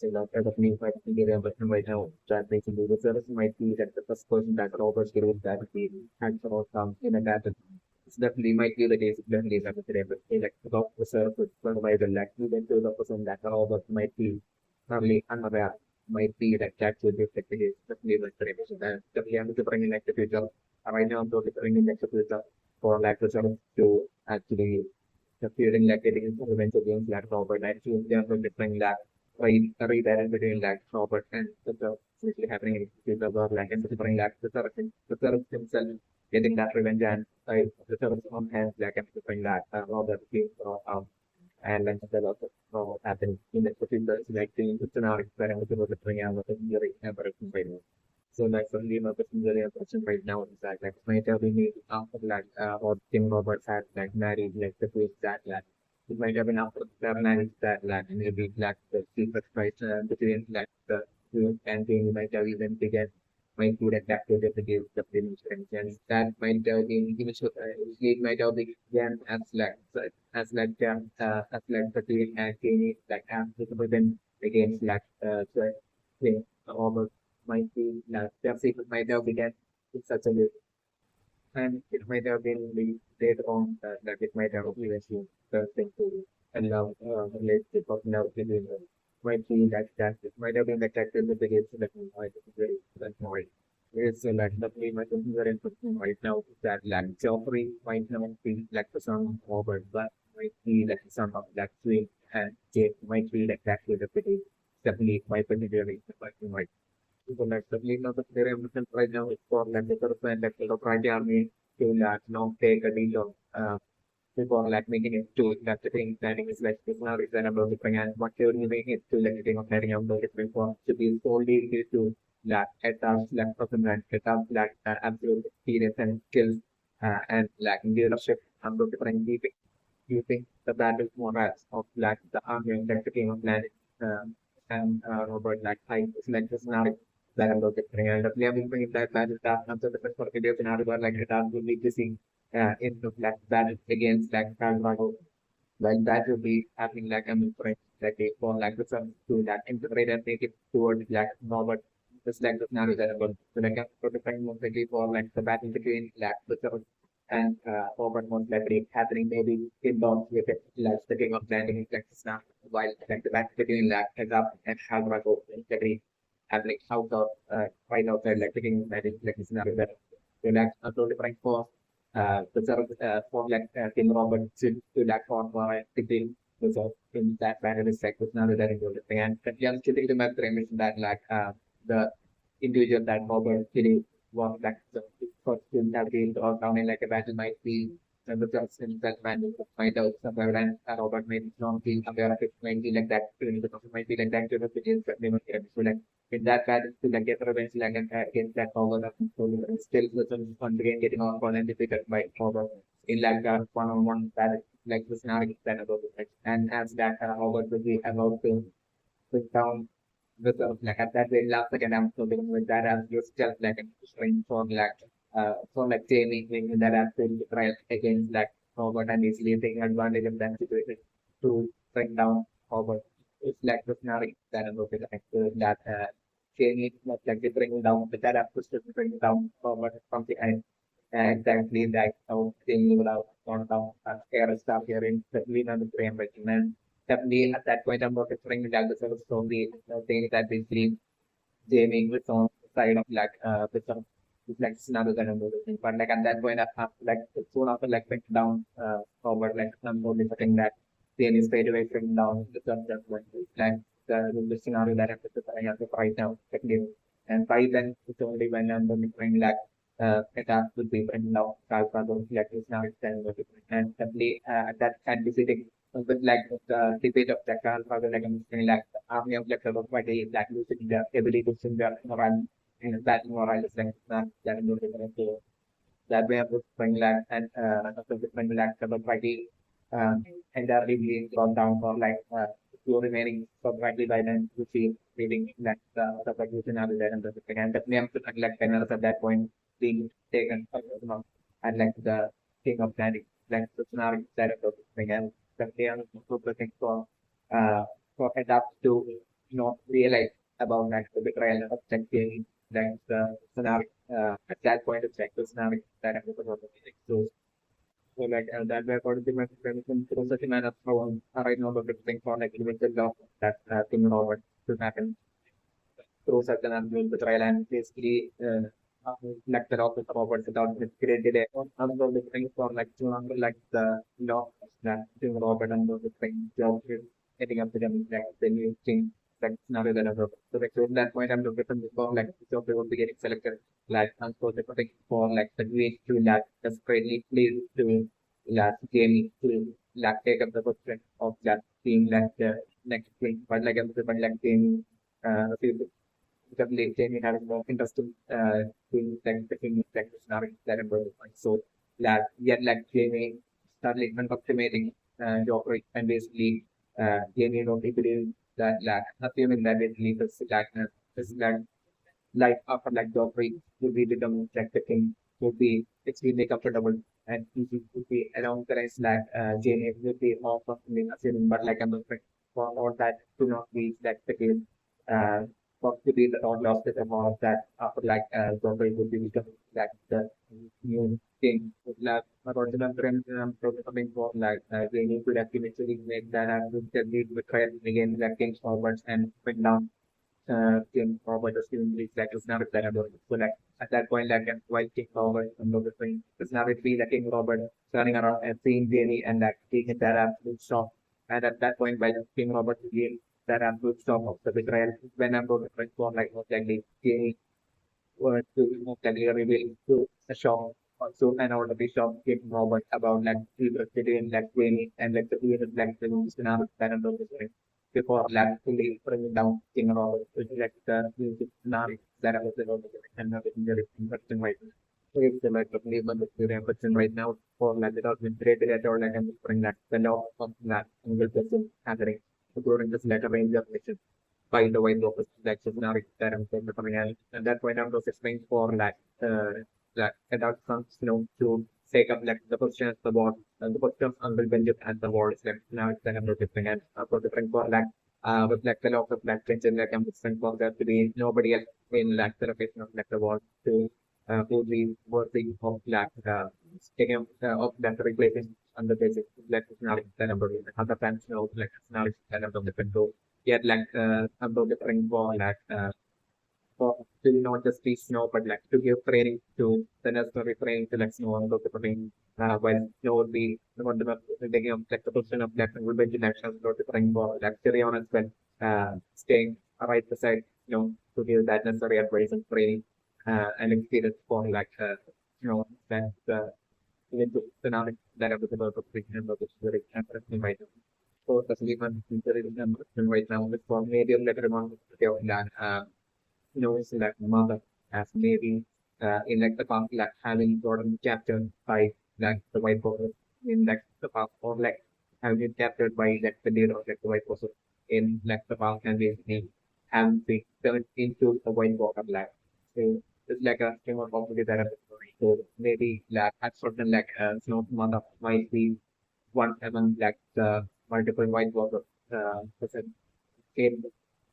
So that as of me, might be the person right now that they can do the service might be that the first person that Roberts gave that the hands or some in a data. It's definitely might be the case, it's definitely that today, but like about the service provider, like even to the person that Robert might be probably unaware, might be that that should be effective, definitely like the revision that definitely I'm to bring in like the future. Right now, I'm totally bringing like the future for like the service to actually the feeling like getting revenge against like Robert. I feel they are different that redirect between like Robert and the actually happening in the future or like in different like the Seraph himself getting that revenge and the Seraph's own hands like and different that Robert being and then there also happened in the future like the scenario where I'm going to bring out the theory and everything. So like suddenly my question right now is that like might have been after like or Tim Roberts had like married like the twist that like it might have been after the marriage that like maybe like the secret fight between like the two campaign might have even began might be that that could have the finish and that might have been even it might have began as like the two campaign like after the then against like so yeah, Robert might be that Pepsi might have begun in such a way, and it might have been the later on that it might have eventually turned into a love relationship of love between them. Might be that it might have been the character that begins that might be very that point. It's like the play might be very interesting right now that like Joffrey might not be like the son of Robert, but might be like the son of that twin, and Jake might be like that with the pretty definitely might be very like so like the lead of the player emergence right now is for like the sort of like the Pride army to like now take a deal of before like making it to that the thing planning is like this now is about the thing and what you're doing is to like the thing of planning out the different form to be solely due to like etaps like performance etaps like absolute experience and skills and like leadership and the different using the battle morals of like the army and like the king of planet and Robert like I like the scenario that I'm looking for. And definitely I'm bringing that battle task after the first video scenario where like the task will be missing in the like battle against like Colorado. Like that will be happening like I'm for like a for like the sun to that integrate and take it towards like Robert. Just like the scenario that I'm going to like I'm protecting mostly for like the battle between like the sun and Robert most likely happening maybe inbound with it like the king of landing in Texas now while like the battle between like Azap and Halbrago integrate happening out of right outside like the king of landing like scenario that so like I'm totally trying for the sort of for like King Robert to that form for the king so in that manner is like was not that important thing and just to remember I mentioned that like the individual that Robert Chile was like the first to navigate or down in like a battle might be the just in that man might out somewhere and Robert might not be aware of it might be like that because it might be like that to the begins but they must get so like in that battle to like get revenge like against that Robert so still once again getting off on and defeated by Robert in like that one-on-one battle like the scenario that about it and as that Robert will be about to put down like at that very last second I'm so beginning with that as just like a string from like Jamie making that as to try against like Robert and easily taking advantage of that situation to bring down Robert. It's like the scenario that I'm looking at that Jamie like they bring down but that has to bring down Robert from the end. And exactly like how Jamie would have gone down scare stuff here in the lean on the frame regiment definitely at that point I'm not referring to that the sort of story thing that basically Jamie was on the side of like the sort of like scenario that I'm noticing. But like at that point like soon after like went down forward like I'm noticing that Jamie straight away went down the sort of that one like the scenario that I have to fight now technically. And by then it's only when I'm noticing like attack would be written down Calcado like this now it's and definitely that and visiting but like the debate of the Calcado like I'm saying like the army of like by the like losing the ability to sing the moral and that moral is like that is not different to that way of going like and after different like the entirely being gone down for like two remaining slightly by then to see reading like the position other than the thing and definitely I'm like panels at that point being taken and like the king of planning like the scenario that of the thing and definitely I'm also looking uh for adapt to not realize about like the betrayal of checking like the scenario. At that point, it's like the scenario that I'm looking for. So like that way according to my prevention process in manner right now the thing for like limited law that thing over to happen through certain unknown betrayal and basically like the office of Roberts without great delay or other the thing for like to like the law that thing Robert and the thing job getting up to them like the new thing like scenario that ever. So like so at that point I'm looking for like the job they will be getting selected like transport the thing for like the way to that just greatly please to last Jamie to like take up the position of that being like the next thing, but like but like Jamie because late Jamie having more interesting things like the thing like the scenario that I'm going to find. So that yet like Jamie started like optimating Joffrey and basically Jamie don't believe that like assuming that basically this like life after like Joffrey would be become like the king would be extremely comfortable and easy would be around the rest like Jamie would be more something assuming but like I'm afraid for all that to not be like the case possibly the not lost it amount of that after like Joffrey would be becoming like the new king would like about the trend something for like Jamie could have eventually make that happen with try again like King's forwards and went down King Robert was giving me like it's not that about it. So like at that point like while King Robert and the thing it's not it be like King Robert turning around and seeing Jamie and like taking that absolute shock. And at that point while King Robert gave that absolute shock of the betrayal when I'm going to transform like most likely Jamie were to most likely reveal to the shop also and out of the shop King Robert about like the city and like Jamie and like the weird like the scenario that I'm going to say before like fully bringing down King Robert, which is like the music scenario that I was able to get and everything very interesting right now. So if the like of labor that we're interested right now for like without been created at all, like I'm bring that the law of that single person happening during this letter range of mission by the way local like scenario that I'm going to coming at. At that point I'm just explaining for like adult sons, to take up like the position as the board the position of Uncle Benjamin and the board is like now it's kind of different and for different for like with like the law of like Benjamin like I'm different for that to be nobody else in like the location of like the board to who be worthy of like taking up of that replacing on the basic like personality the number other times like personality kind of different to yet like about different for like for to not just be snow, but like to give training to the necessary training to like snow and the training when snow would be on the taking up like the position of like will be actions or the training for like Tyrion as well staying right beside to give that necessary advice and training and experience for like that even to the knowledge that of the developer of the very interesting right now. So that's even right now with for maybe a little amount of that knows that mother as maybe in like the past like having gotten captured by like the white person in like the past or like having been captured by like the leader of like the white person in like the past and basically having been turned into the white walker black. So it's like a thing of complicated that story. So maybe like at certain like snow mother might be one among like the multiple white walker person came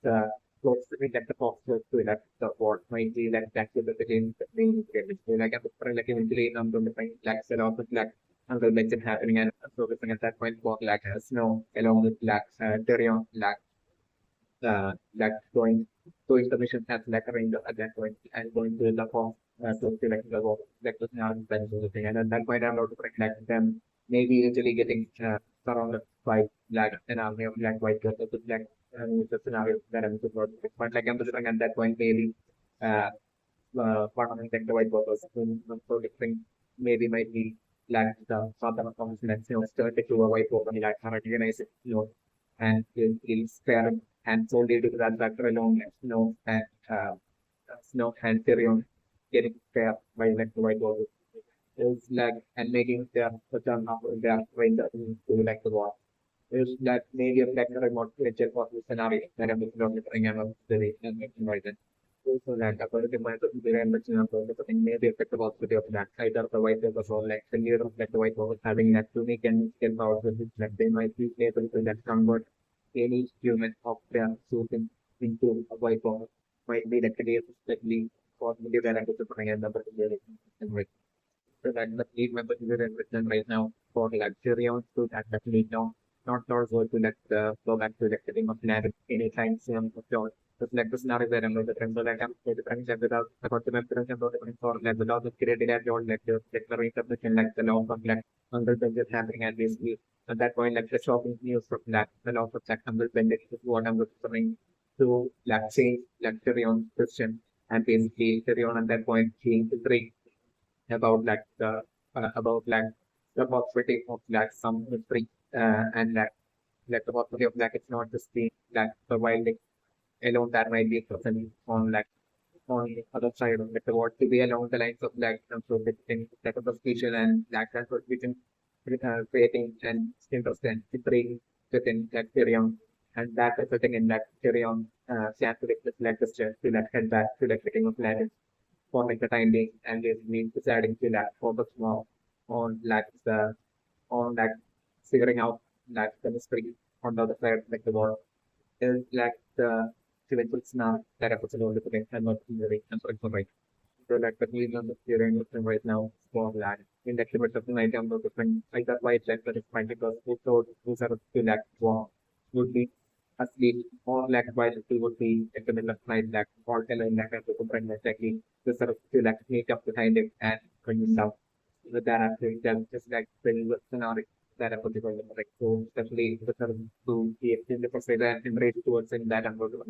the close like the foxes to like the board might be like that to the game the main game. So like at the front like eventually the point like set off with like Uncle Benson happening and focusing at that point for like snow along with like Tyrion like going the mission as like a ranger at that point and going to the form to like the war like the scenario and thing and at that point I'm not to like them maybe eventually getting surrounded by like an army of black white girls with black the scenario that I'm supposed to but like I'm just at that point maybe uh part of like the white workers so different maybe might be like the sort of consonants turn it to a white worker like recognize it and he'll spare and solely due to that factor alone and snow and Tyrion getting fair by like the white workers is like and making their return of their ranger to like the war is that maybe a like a remote nature for the scenario that I'm looking at bring and the right then. So that according to my very much the thing may be effective also of that either the white paper or like the leader of like the white paper having that unique and skill power with which like they might be able to that convert any human of their shooting into a white ball might be that clear, especially for the language of Ryan number and right. So that the lead member is written right now for luxury on to that definitely not also to let go back to the setting of land anytime soon of your the like the scenario where the trend like I'm the friends and without the consumer friends and for like without the created as your like the declaration submission like the law of like under the just happening and basically at that point like the shopping news from that the law of like under the is what I'm referring to like change luxury on Christian and basically carry on at that point change the break about like the possibility of like some history and like the possibility of like it's not just being like providing alone that might be present on the other side of like the world to be along the lines of like some sort of thing like a persecution and like transportation creating an interest and history within that Tyrion and that is the thing in that Tyrion stands to like the church to like head back to the king of land for like the time being and is means deciding to like focus more on on like figuring out like the mystery on the other side like the world is like the eventual scenario that episode of the potential and not theory and so it's right. So like the news on the theory right now for that in the limits of the night on the different like that's why it's like that it's fine because who thought who's are to like war would be asleep or like while it would be in the middle of night like or tell like a different exactly the sort of to like make up behind it and bring it down with that after them just like bring the scenario that I put the like so especially the sort of to be in the perspective and embrace towards in that and go to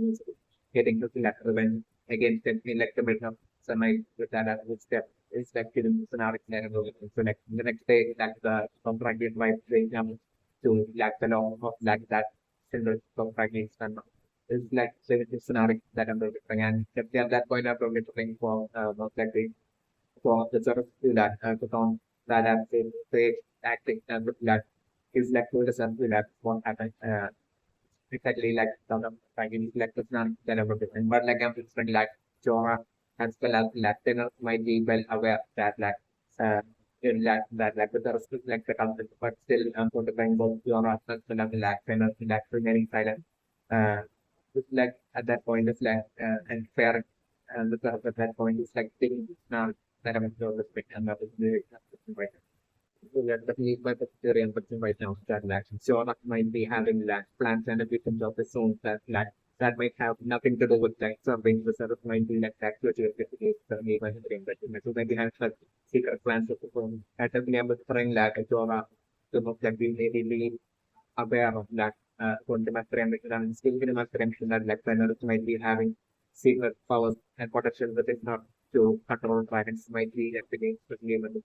getting to that when against it in like the middle of sunlight with that as a step is like in the scenario so like the next day like the contract invite the exam to like the law of like that single contract and is like the scenario that I'm looking and at that point I'm looking for most likely for the sort of do that to count that as a great acting and with that is like to the something that won't happen exactly like some of like in like it's not that ever different but like I'm just like Jorah as well as Latiners might be well aware that like uh in that with the respect like the concept but still for the kind of Jorah as well as Latiners like remaining silent uh it's like at that point it's like and fair and at that point it's like thinking now that I'm going to respect and that is the right. So that definitely my vegetarian person right now that action. So that might be having that plants and everything of its own that might have nothing to do with that something the sort of might be like that which is the vegetarian person. So maybe has like secret plans of the phone. At the time of trying like a Java to look like we may be aware of that when the master and still in the master that like planners might be having secret powers and potential that is not to control dragons might be actually especially when the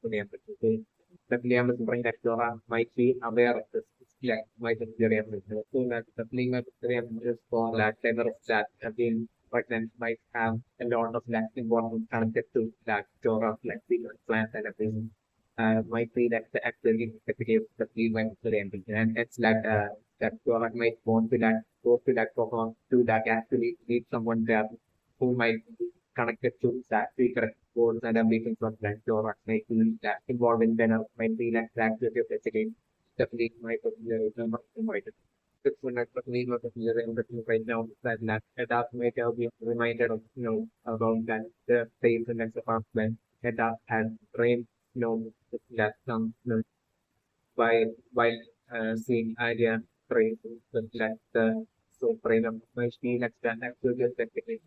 Liam is bring that Dora might be aware of this. Yeah, might be very aware. So that the playing of Liam is for that level of that again, but then might have a lot of that involvement connected to that Dora, like the plant and everything. Might be that the actually the case that we went to the end. And it's like that Dora might want to that go to that program to that actually need someone there who might be connected to that secret goals and ambitions of that or might be that involved in then might be like that with your again. Definitely my consideration not invited. This one I personally not considering right now that might have been reminded of about that the phase and next apartment that has brain that some while seeing idea train with like the so brain of machine like that actually just technically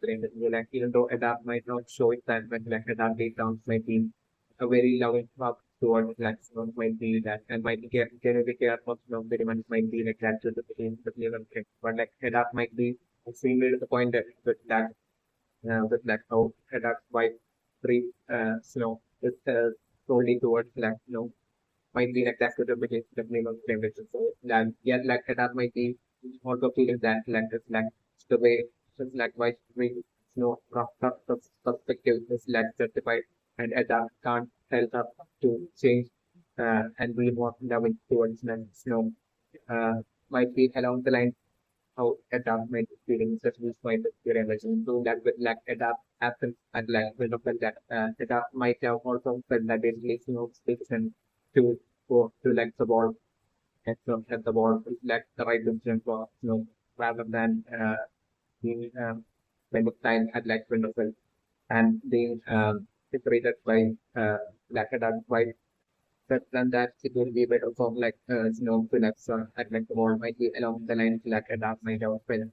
brain that will like even though adapt might not show it that but like adapt data might be a very loving up towards like someone might be that and might be generally care of very much might be like that to the game but like adapt might be extremely to the point that with like how adapt by three it's solely towards like might be like that could have been the name of the language. So then yeah, like that might be also feeling that like it's like the way it's like why we perspective is like justified and adapt can't help up to change and be more loving towards them. Might be along the line how adapt might be feeling such as might be relation to that with like adapt happens and like we look at that adapt might have also felt that basically space and to go to like the ball and so at the ball is like the right decision for rather than being spend time at like wonderful and being separated by like a dark white. But than that, it will be better for like snow Phillips or at like the wall might be along the line like a dark might have been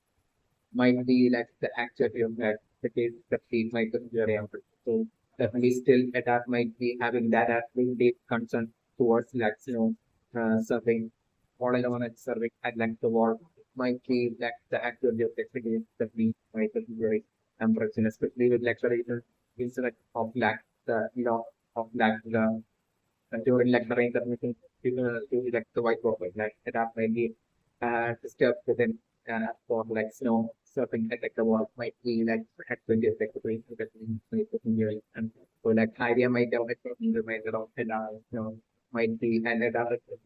might be like the actual of that the case that he might be very important. So definitely still a dark might be having that really deep concern towards like serving all alone and serving at like the wall might be like the actual of the experience that we might be very important, especially with lecturation instead of like the of like the during like the rain that we can do like the white water like that might be disturbed within for like snow surfing at like the wall might be like at 20 like the rain that we can and so like idea might have it reminded of and might be and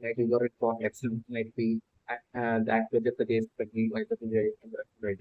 like we got it for next might be that with the case that we might be very